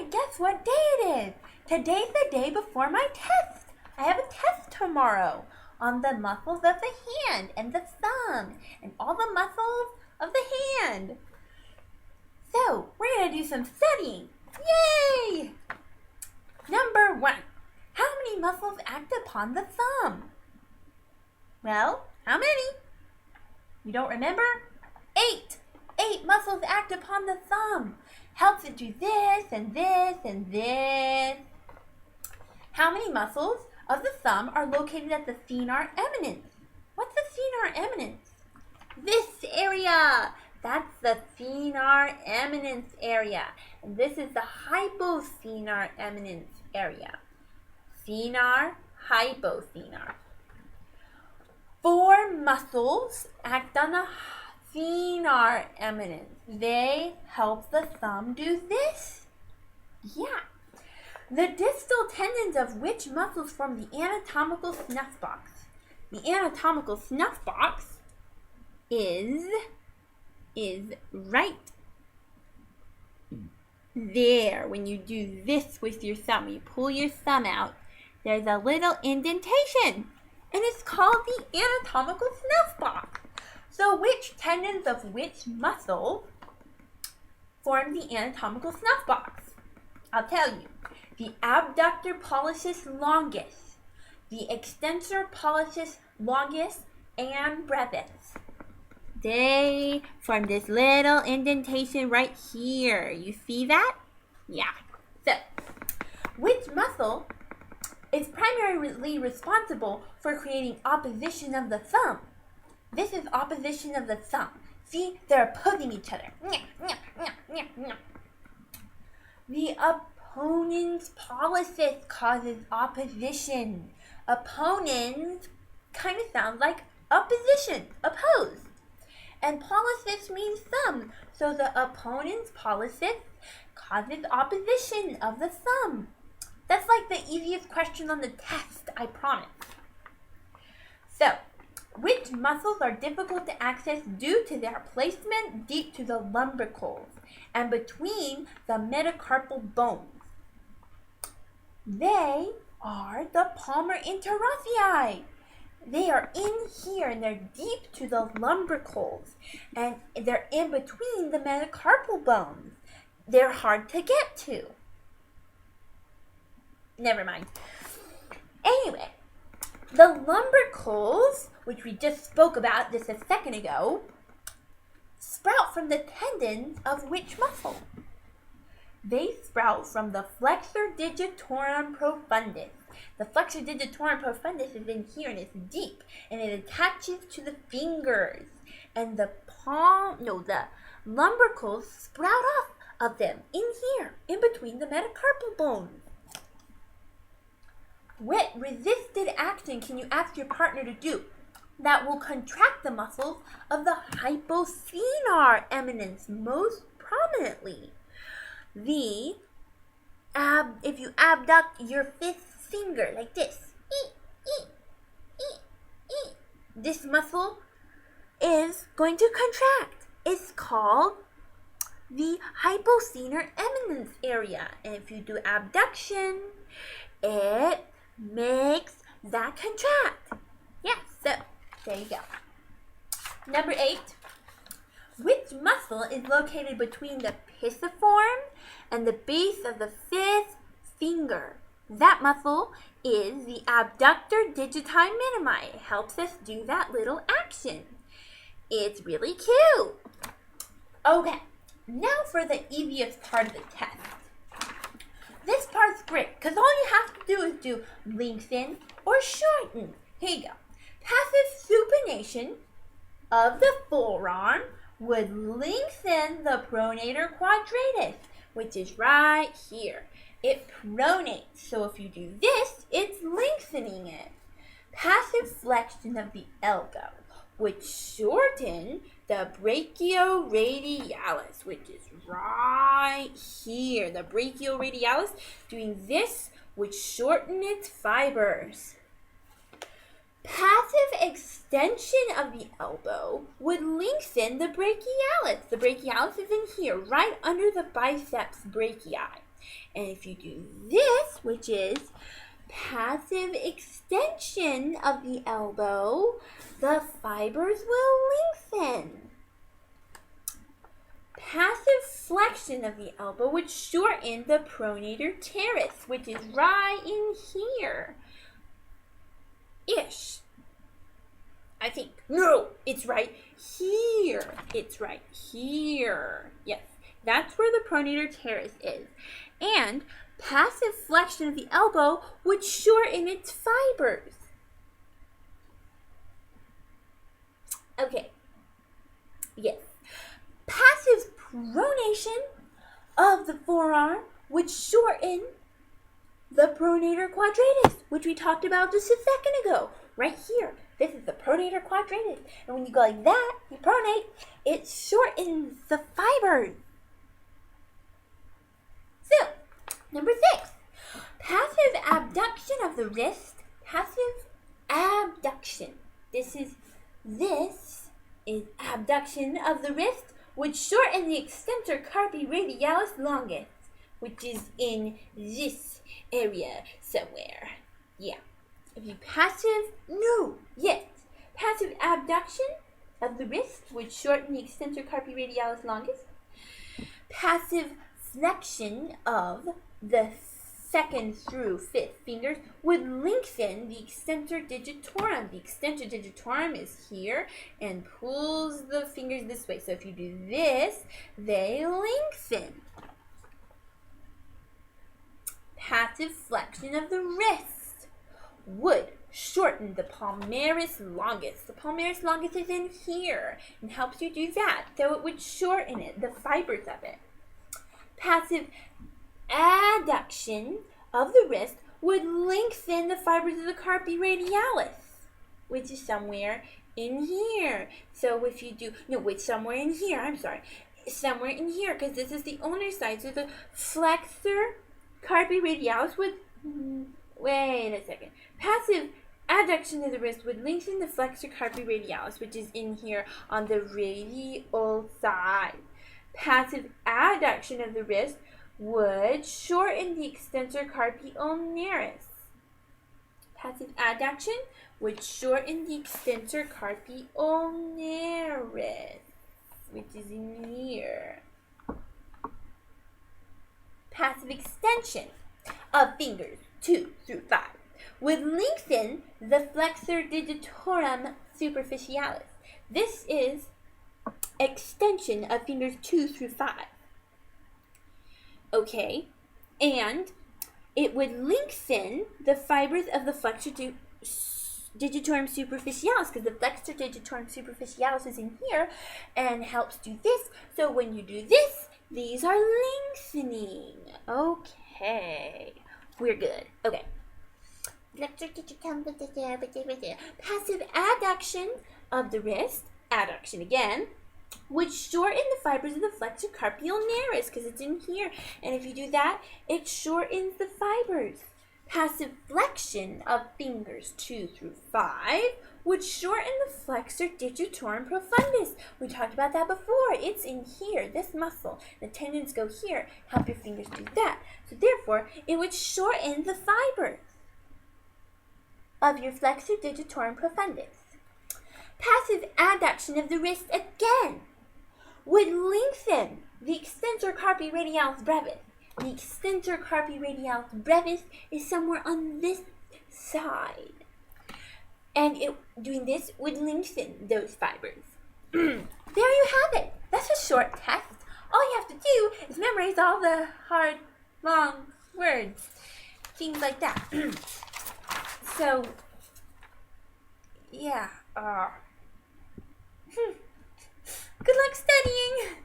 guess what day it is? Today's the day before my test. I have a test tomorrow on the muscles of the hand and the thumb and all the muscles of the hand. So, we're going to do some studying. Yay! Number 1. How many muscles act upon the thumb? Well, how many? You don't remember? 8. 8 muscles act upon the thumb. Helps it do this and this and this. How many muscles of the thumb are located at the thenar eminence? What's the thenar eminence? This area. That's the thenar eminence area. And this is the hypothenar eminence area. Thenar, hypothenar. 4 muscles act on the thenar eminence. They help the thumb do this. Yeah. The distal tendons of which muscles form the anatomical snuff box? The anatomical snuff box is right there. When you do this with your thumb, you pull your thumb out, there's a little indentation, and it's called the anatomical snuff box. So which tendons of which muscle form the anatomical snuff box? I'll tell you. The abductor pollicis longus, the extensor pollicis longus, and brevis. They form this little indentation right here. You see that? Yeah. So, which muscle is primarily responsible for creating opposition of the thumb? This is opposition of the thumb. See, they're opposing each other. The opponens pollicis causes opposition. Opponens kind of sounds like opposition, oppose. And pollicis means thumb. So the opponens pollicis causes opposition of the thumb. That's like the easiest question on the test, I promise. So, which muscles are difficult to access due to their placement deep to the lumbricals and between the metacarpal bones? They are the palmar interossei. They are in here and they're deep to the lumbricals and they're in between the metacarpal bones. They're hard to get to. Never mind. Anyway, the lumbricals, which we just spoke about just a second ago, sprout from the tendons of which muscle? They sprout from the flexor digitorum profundus. The flexor digitorum profundus is in here and it's deep and it attaches to the fingers. And the lumbricals sprout off of them in here, in between the metacarpal bones. What resisted action can you ask your partner to do that will contract the muscles of the hypothenar eminence most prominently? If you abduct your 5th finger like this, this muscle is going to contract. It's called the hypothenar eminence area. And if you do abduction, it makes that contract. Yes, so there you go. Number 8. Which muscle is located between the pisiform and the base of the 5th finger? That muscle is the abductor digiti minimi. It helps us do that little action. It's really cute. Okay, now for the easiest part of the test. This part's great because all you have to do is do lengthen or shorten. Here you go. Passive supination of the forearm would lengthen the pronator quadratus, which is right here. It pronates, so if you do this, it's lengthening it. Passive flexion of the elbow would shorten the brachioradialis, which is right here. The brachioradialis, doing this would shorten its fibers. Passive extension of the elbow would lengthen the brachialis. The brachialis is in here, right under the biceps brachii. And if you do this, which is passive extension of the elbow, the fibers will lengthen. Passive flexion of the elbow would shorten the pronator teres, which is right in here. Ish. I think. No, it's right here. It's right here. Yes, that's where the pronator teres is. And passive flexion of the elbow would shorten its fibers. Okay. Yes. Passive pronation of the forearm would shorten the pronator quadratus, which we talked about just a second ago. Right here. This is the pronator quadratus. And when you go like that, you pronate, it shortens the fibers. So, number 6. Passive abduction of the wrist. Passive abduction. This is abduction of the wrist would shorten the extensor carpi radialis longus, which is in this area somewhere. Yeah. If you passive abduction of the wrist would shorten the extensor carpi radialis longus. Passive flexion of the 2nd through 5th fingers would lengthen the extensor digitorum. The extensor digitorum is here and pulls the fingers this way. So if you do this, they lengthen. Passive flexion of the wrist would shorten the palmaris longus. The palmaris longus is in here and helps you do that. So it would shorten it, the fibers of it. Passive adduction of the wrist would lengthen the fibers of the carpi radialis, which is somewhere in here. So if you do, somewhere in here, somewhere in here, because this is the ulnar side. So the flexor carpi radialis would, wait a second, passive adduction of the wrist would lengthen the flexor carpi radialis, which is in here on the radial side. Passive adduction of the wrist would shorten the extensor carpi ulnaris. Passive adduction would shorten the extensor carpi ulnaris, which is in here. Passive extension of fingers 2 through 5 would lengthen the flexor digitorum superficialis. This is extension of fingers 2 through 5. Okay, and it would lengthen the fibers of the flexor digitorum superficialis, because the flexor digitorum superficialis is in here and helps do this. So when you do this, these are lengthening. Okay, we're good. Okay. Passive adduction of the wrist, adduction again, would shorten the fibers of the flexor carpi ulnaris, because it's in here. And if you do that, it shortens the fibers. Passive flexion of fingers 2 through 5 would shorten the flexor digitorum profundus. We talked about that before. It's in here, this muscle. The tendons go here. Help your fingers do that. So therefore, it would shorten the fibers of your flexor digitorum profundus. Passive adduction of the wrist again would lengthen the extensor carpi radialis brevis. The extensor carpi radialis brevis is somewhere on this side. And doing this would lengthen those fibers. There you have it. That's a short test. All you have to do is memorize all the hard, long words. Things like that. So, yeah. Good luck studying!